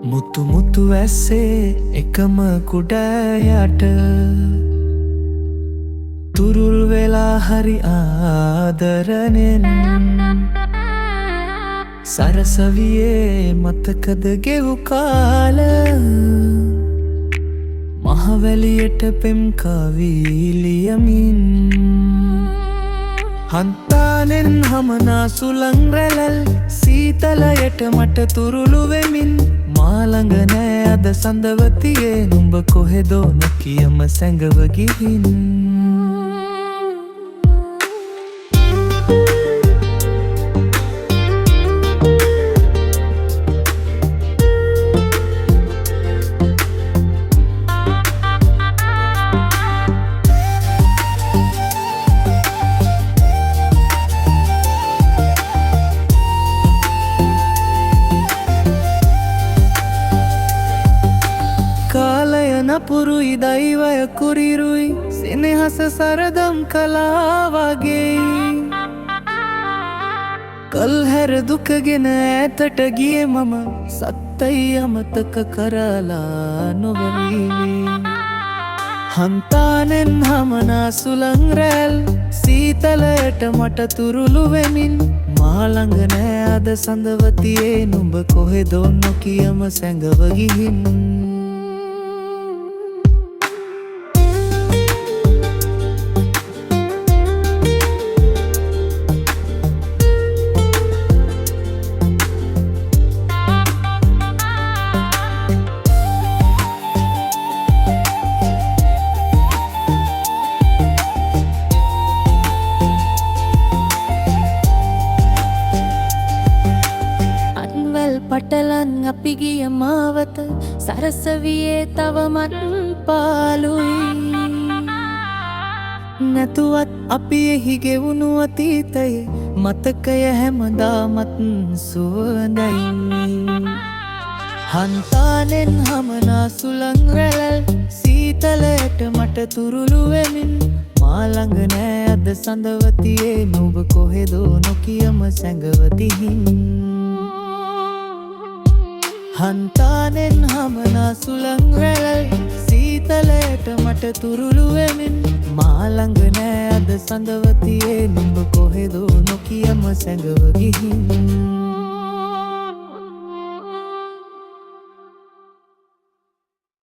මුතු මුතු ඇස්සේ එකම කුඩයට තුරුල් වෙලා හරි ආදරණෙන් සරසවියේ මතකද ගෙවු කාල මහවැලියට පෙම් කවිලියමින් හන්තානෙන් හමනා සුළං රැළල් සීතලයට මට තුරුළු වෙමින් මාළඟ නෑ අද සඳවතියේ නුඹ කොහෙදෝ නොකියම සැඟව ගිහින් නපුරුයි දෛවය කුරිරුයි සෙනෙහස සරදම් කලා වගේ කල් හැර දුකගෙන ඈතට ගියේ මම සත්තයි අමතක කරලා නොවී හන්තානෙන් හමනා සුළං රැල් සීතලයට මට තුරුළු වෙමින් මාළඟ නෑ අද සඳවතියේ නුඹ කොහෙදෝ නොකියම සැඟව ගිහින් පටලන් අපි ගිය මාවත සරසවියේ තවමත් පාළුයි නැතුවත් අපි එහි ගෙවුණු අතීතයේ මතකය හැමදාමත් සුවඳයි හන්තානෙන් හමනා සුළං රැළල් සීතලයට මට තුරුළු වෙමින් මාළඟ නෑ අද සඳවතියේ නුඹ කොහෙදෝ නොකියම සැඟව දිහින් හන්තානෙන් හමනා සුළං රැළල් සීතලයට මට තුරුළු වෙමින් මාළඟ නෑ අද සඳවතියේ නුඹ කොහෙදෝ නොකියම සැඟව ගිහින්